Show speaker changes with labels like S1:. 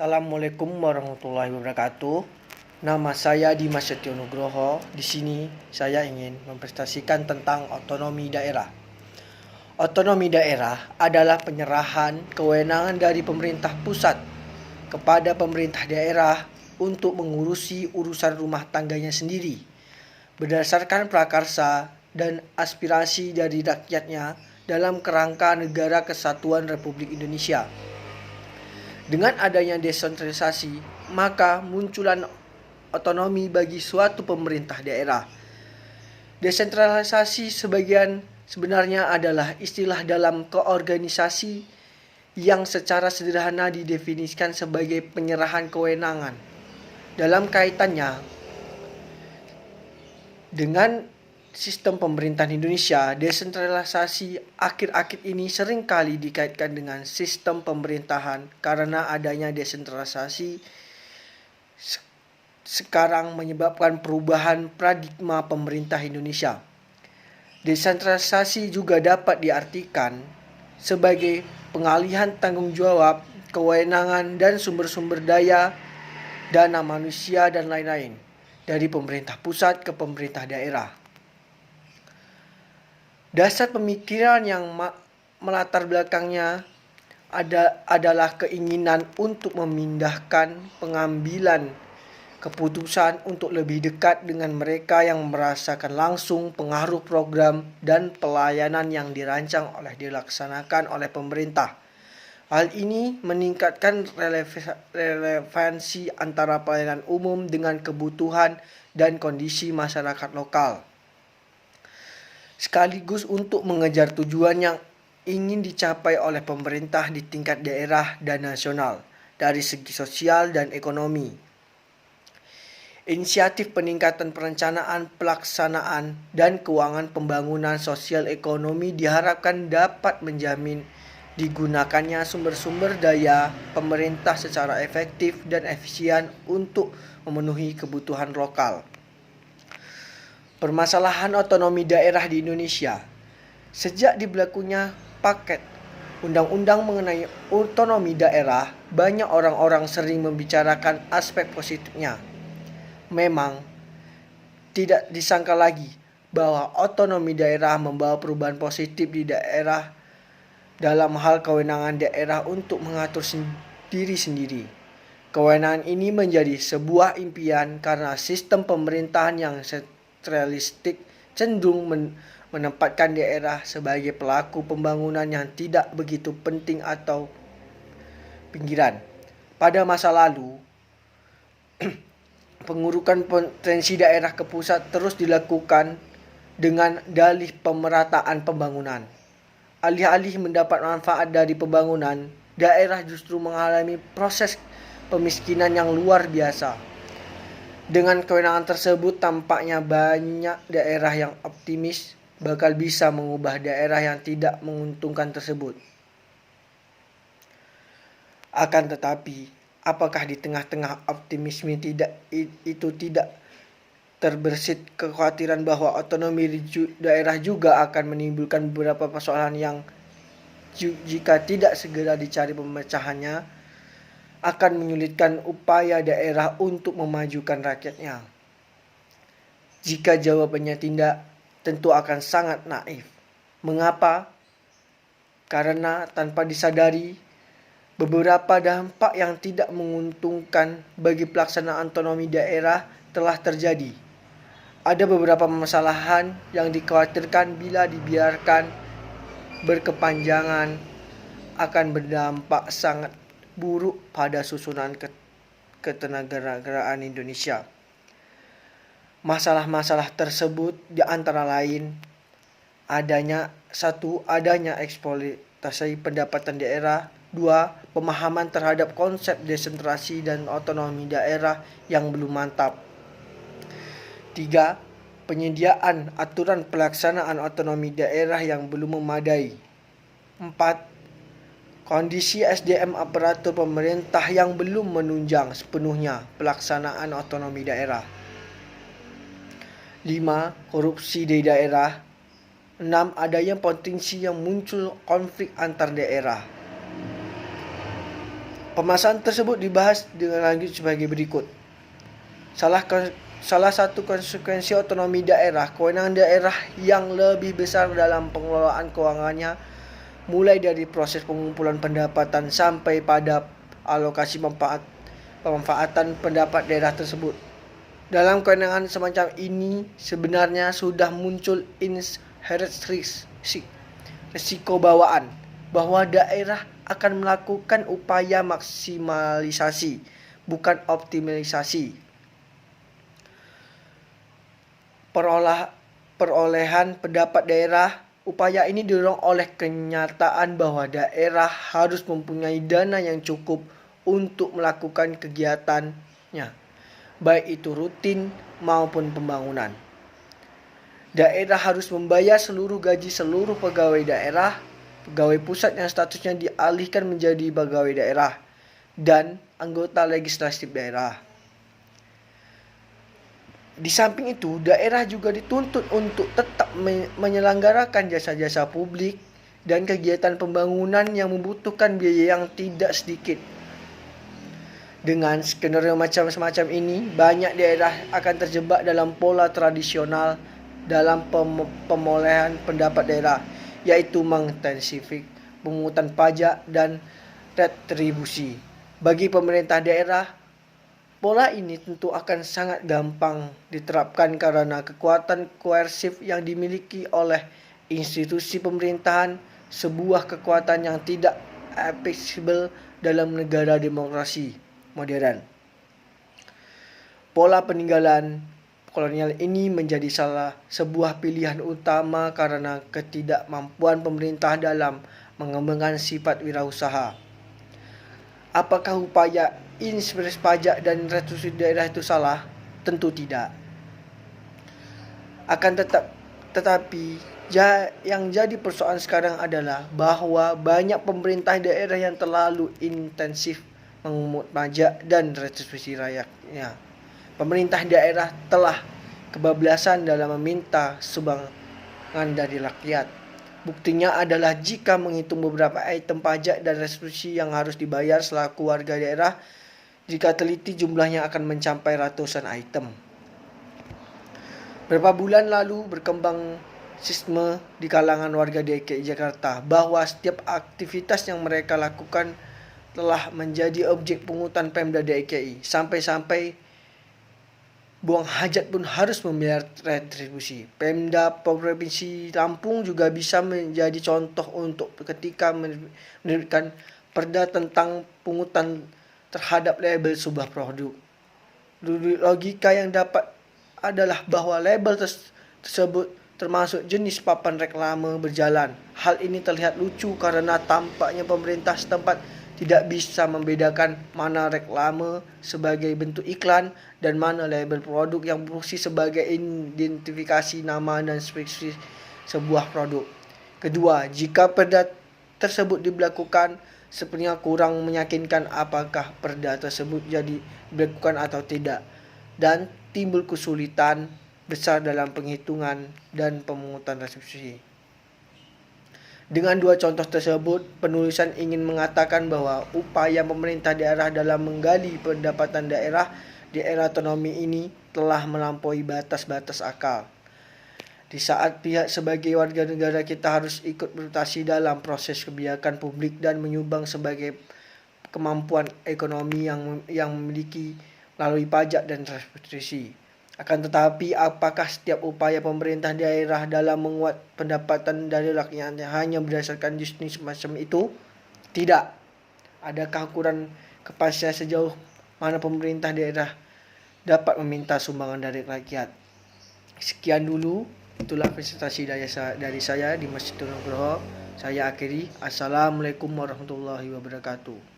S1: Assalamualaikum warahmatullahi wabarakatuh. Nama saya Dimas Setio Nugroho. Di sini saya ingin mempresentasikan tentang otonomi daerah. Otonomi daerah adalah penyerahan kewenangan dari pemerintah pusat kepada pemerintah daerah untuk mengurusi urusan rumah tangganya sendiri, berdasarkan prakarsa dan aspirasi dari rakyatnya dalam kerangka Negara Kesatuan Republik Indonesia. Dengan adanya desentralisasi, maka munculan otonomi bagi suatu pemerintah daerah. Desentralisasi sebenarnya adalah istilah dalam keorganisasi yang secara sederhana didefinisikan sebagai penyerahan kewenangan. Dalam kaitannya dengan sistem pemerintahan Indonesia, desentralisasi akhir-akhir ini seringkali dikaitkan dengan sistem pemerintahan karena adanya desentralisasi sekarang menyebabkan perubahan paradigma pemerintah Indonesia. Desentralisasi juga dapat diartikan sebagai pengalihan tanggung jawab, kewenangan, dan sumber-sumber daya, dana manusia, dan lain-lain dari pemerintah pusat ke pemerintah daerah. Dasar pemikiran yang melatar belakangnya adalah keinginan untuk memindahkan pengambilan keputusan untuk lebih dekat dengan mereka yang merasakan langsung pengaruh program dan pelayanan yang dilaksanakan oleh pemerintah. Hal ini meningkatkan relevansi antara pelayanan umum dengan kebutuhan dan kondisi masyarakat lokal, sekaligus untuk mengejar tujuan yang ingin dicapai oleh pemerintah di tingkat daerah dan nasional dari segi sosial dan ekonomi. Inisiatif peningkatan perencanaan, pelaksanaan, dan keuangan pembangunan sosial ekonomi diharapkan dapat menjamin digunakannya sumber-sumber daya pemerintah secara efektif dan efisien untuk memenuhi kebutuhan lokal. Permasalahan otonomi daerah di Indonesia. Sejak diberlakunya paket undang-undang mengenai otonomi daerah, banyak orang-orang sering membicarakan aspek positifnya. Memang tidak disangka lagi bahwa otonomi daerah membawa perubahan positif di daerah dalam hal kewenangan daerah untuk mengatur diri sendiri. Kewenangan ini menjadi sebuah impian karena sistem pemerintahan yang sentralistik cenderung menempatkan daerah sebagai pelaku pembangunan yang tidak begitu penting atau pinggiran. Pada masa lalu, pengurukan potensi daerah ke pusat terus dilakukan dengan dalih pemerataan pembangunan. Alih-alih mendapat manfaat dari pembangunan, daerah justru mengalami proses pemiskinan yang luar biasa. Dengan kewenangan tersebut, tampaknya banyak daerah yang optimis bakal bisa mengubah daerah yang tidak menguntungkan tersebut. Akan tetapi, apakah di tengah-tengah optimisme itu tidak terbersit kekhawatiran bahwa otonomi daerah juga akan menimbulkan beberapa persoalan yang jika tidak segera dicari pemecahannya akan menyulitkan upaya daerah untuk memajukan rakyatnya? Jika jawabannya tidak, tentu akan sangat naif. Mengapa? Karena tanpa disadari, beberapa dampak yang tidak menguntungkan bagi pelaksanaan otonomi daerah telah terjadi. Ada beberapa permasalahan yang dikhawatirkan bila dibiarkan berkepanjangan akan berdampak sangat buruk pada susunan ketenaganegaraan Indonesia. Masalah-masalah tersebut di antara lain adanya eksploitasi pendapatan daerah, 2. Pemahaman terhadap konsep desentralisasi dan otonomi daerah yang belum mantap, 3. Penyediaan aturan pelaksanaan otonomi daerah yang belum memadai, 4. Kondisi SDM aparatur pemerintah yang belum menunjang sepenuhnya pelaksanaan otonomi daerah, 5. Korupsi di daerah, 6. Adanya potensi yang muncul konflik antar daerah. Pembahasan tersebut dibahas dengan lanjut sebagai berikut. Salah satu konsekuensi otonomi daerah, kewenangan daerah yang lebih besar dalam pengelolaan keuangannya, mulai dari proses pengumpulan pendapatan sampai pada alokasi pemanfaatan pendapat daerah tersebut. Dalam kewenangan semacam ini sebenarnya sudah muncul inherent risiko bawaan bahwa daerah akan melakukan upaya maksimalisasi, bukan optimalisasi, perolehan pendapat daerah. Upaya ini didorong oleh kenyataan bahwa daerah harus mempunyai dana yang cukup untuk melakukan kegiatannya, baik itu rutin maupun pembangunan. Daerah harus membayar seluruh gaji seluruh pegawai daerah, pegawai pusat yang statusnya dialihkan menjadi pegawai daerah, dan anggota legislatif daerah. Di samping itu, daerah juga dituntut untuk tetap menyelenggarakan jasa-jasa publik dan kegiatan pembangunan yang membutuhkan biaya yang tidak sedikit. Dengan skenario macam semacam ini, banyak daerah akan terjebak dalam pola tradisional dalam pemolehan pendapat daerah, yaitu mengintensifik pungutan pajak dan retribusi. Bagi pemerintah daerah, pola ini tentu akan sangat gampang diterapkan karena kekuatan koersif yang dimiliki oleh institusi pemerintahan, sebuah kekuatan yang tidak fleksibel dalam negara demokrasi modern. Pola peninggalan kolonial ini menjadi sebuah pilihan utama karena ketidakmampuan pemerintah dalam mengembangkan sifat wirausaha. Apakah upaya inspeksi pajak dan restitusi daerah itu salah? Tentu tidak. Tetapi yang jadi persoalan sekarang adalah bahwa banyak pemerintah daerah yang terlalu intensif mengungut pajak dan restitusi rakyatnya. Pemerintah daerah telah kebablasan dalam meminta sumbangan dari rakyat. Buktinya adalah jika menghitung beberapa item pajak dan restitusi yang harus dibayar selaku warga daerah, jika teliti jumlahnya akan mencapai ratusan item. Beberapa bulan lalu berkembang sistem di kalangan warga DKI Jakarta bahwa setiap aktivitas yang mereka lakukan telah menjadi objek pungutan Pemda DKI, sampai-sampai buang hajat pun harus membayar retribusi. Pemda Provinsi Lampung juga bisa menjadi contoh untuk ketika menerbitkan perda tentang pungutan terhadap label sebuah produk. Logika yang dapat adalah bahwa label tersebut termasuk jenis papan reklame berjalan. Hal ini terlihat lucu karena tampaknya pemerintah setempat tidak bisa membedakan mana reklame sebagai bentuk iklan dan mana label produk yang berfungsi sebagai identifikasi nama dan spesifikasi sebuah produk. Kedua, jika perda tersebut diberlakukan, sepertinya kurang meyakinkan apakah perda tersebut jadi diberlakukan atau tidak, dan timbul kesulitan besar dalam penghitungan dan pemungutan restitusi. Dengan dua contoh tersebut, penulisan ingin mengatakan bahwa upaya pemerintah daerah dalam menggali pendapatan daerah di era otonomi ini telah melampaui batas-batas akal. Di saat pihak sebagai warga negara kita harus ikut berpartisipasi dalam proses kebijakan publik dan menyumbang sebagai kemampuan ekonomi yang memiliki melalui pajak dan restitusi. Akan tetapi, apakah setiap upaya pemerintah daerah dalam menguat pendapatan dari rakyatnya hanya berdasarkan jenis semacam itu? Tidak. Adakah ukuran kepastian sejauh mana pemerintah daerah dapat meminta sumbangan dari rakyat? Sekian dulu, itulah presentasi dari saya di Masjid Nugroho. Saya akhiri. Assalamualaikum warahmatullahi wabarakatuh.